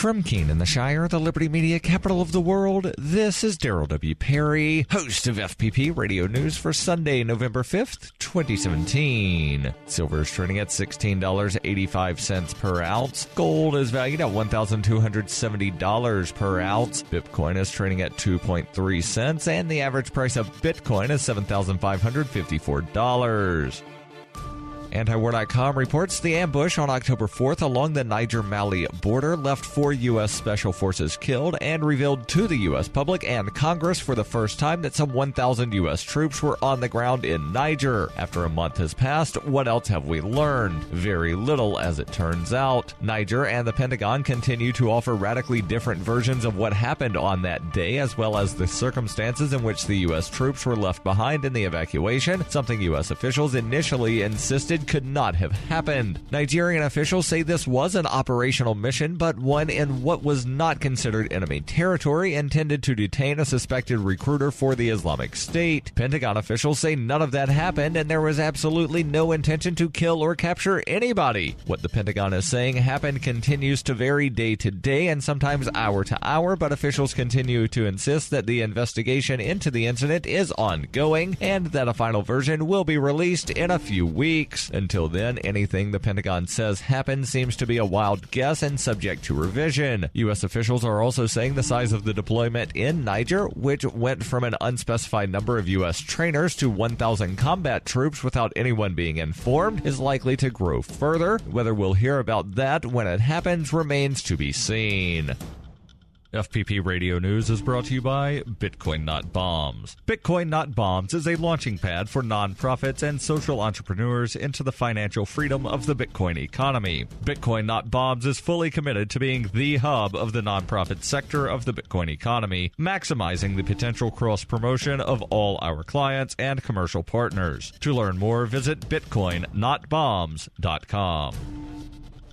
From Keene in the Shire, the Liberty Media capital of the world, this is Daryl W. Perry, host of FPP Radio News for Sunday, November 5th, 2017. Silver is trading at $16.85 per ounce. Gold is valued at $1,270 per ounce. Bitcoin is trading at 2.3 cents, and the average price of Bitcoin is $7,554. Antiwar.com reports the ambush on October 4th along the Niger-Mali border left 4 U.S. Special Forces killed and revealed to the U.S. public and Congress for the first time that some 1,000 U.S. troops were on the ground in Niger. After a month has passed, what else have we learned? Very little, as it turns out. Niger and the Pentagon continue to offer radically different versions of what happened on that day, as well as the circumstances in which the U.S. troops were left behind in the evacuation, something U.S. officials initially insisted could not have happened. Nigerian officials say this was an operational mission, but one in what was not considered enemy territory, intended to detain a suspected recruiter for the Islamic State. Pentagon officials say none of that happened, and there was absolutely no intention to kill or capture anybody. What the Pentagon is saying happened continues to vary day to day and sometimes hour to hour, but officials continue to insist that the investigation into the incident is ongoing and that a final version will be released in a few weeks. Until then, anything the Pentagon says happened seems to be a wild guess and subject to revision. U.S. officials are also saying the size of the deployment in Niger, which went from an unspecified number of U.S. trainers to 1,000 combat troops without anyone being informed, is likely to grow further. Whether we'll hear about that when it happens remains to be seen. FPP Radio News is brought to you by Bitcoin Not Bombs. Bitcoin Not Bombs is a launching pad for nonprofits and social entrepreneurs into the financial freedom of the Bitcoin economy. Bitcoin Not Bombs is fully committed to being the hub of the nonprofit sector of the Bitcoin economy, maximizing the potential cross-promotion of all our clients and commercial partners. To learn more, visit bitcoinnotbombs.com.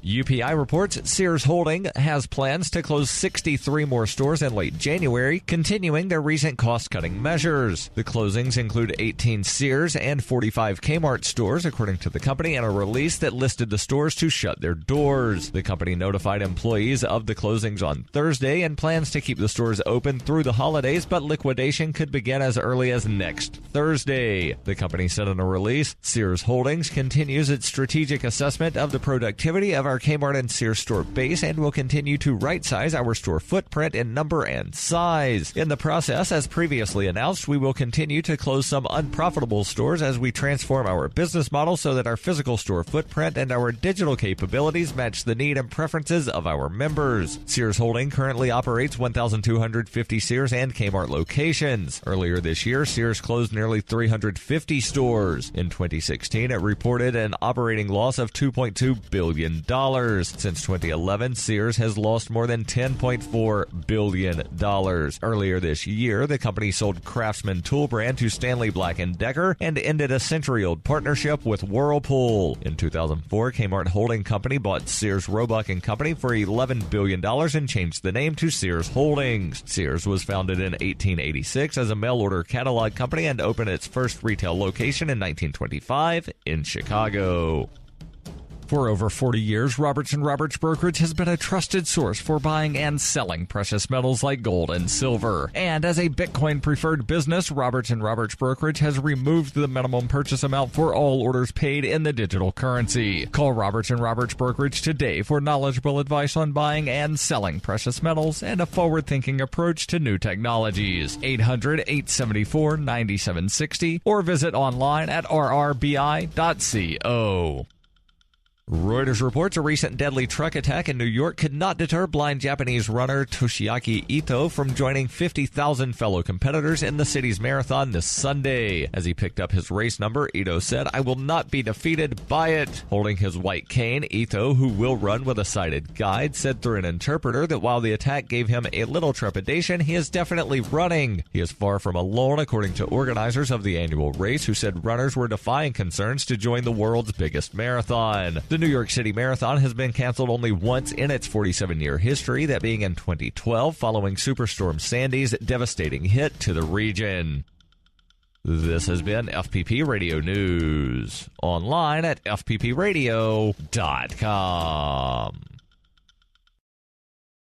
UPI reports Sears Holding has plans to close 63 more stores in late January, continuing their recent cost-cutting measures. The closings include 18 Sears and 45 Kmart stores, according to the company, in a release that listed the stores to shut their doors. The company notified employees of the closings on Thursday and plans to keep the stores open through the holidays, but liquidation could begin as early as next Thursday. The company said in a release, Sears Holdings continues its strategic assessment of the productivity of our Kmart and Sears store base and will continue to right-size our store footprint in number and size. In the process, as previously announced, we will continue to close some unprofitable stores as we transform our business model so that our physical store footprint and our digital capabilities match the need and preferences of our members. Sears Holding currently operates 1,250 Sears and Kmart locations. Earlier this year, Sears closed nearly 350 stores. In 2016, it reported an operating loss of $2.2 billion. Since 2011, Sears has lost more than $10.4 billion. Earlier this year, the company sold Craftsman tool brand to Stanley Black & Decker and ended a century-old partnership with Whirlpool. In 2004, Kmart Holding Company bought Sears Roebuck & Company for $11 billion and changed the name to Sears Holdings. Sears was founded in 1886 as a mail-order catalog company and opened its first retail location in 1925 in Chicago. For over 40 years, Roberts & Roberts Brokerage has been a trusted source for buying and selling precious metals like gold and silver. And as a Bitcoin-preferred business, Roberts & Roberts Brokerage has removed the minimum purchase amount for all orders paid in the digital currency. Call Roberts & Roberts Brokerage today for knowledgeable advice on buying and selling precious metals and a forward-thinking approach to new technologies. 800-874-9760 or visit online at rrbi.co. Reuters reports a recent deadly truck attack in New York could not deter blind Japanese runner Toshiaki Ito from joining 50,000 fellow competitors in the city's marathon this Sunday. As he picked up his race number, Ito said, "I will not be defeated by it." Holding his white cane, Ito, who will run with a sighted guide, said through an interpreter that while the attack gave him a little trepidation, he is definitely running. He is far from alone, according to organizers of the annual race, who said runners were defying concerns to join the world's biggest marathon. The New York City Marathon has been canceled only once in its 47-year history, that being in 2012 following Superstorm Sandy's devastating hit to the region. This has been FPP Radio News, online at fppradio.com.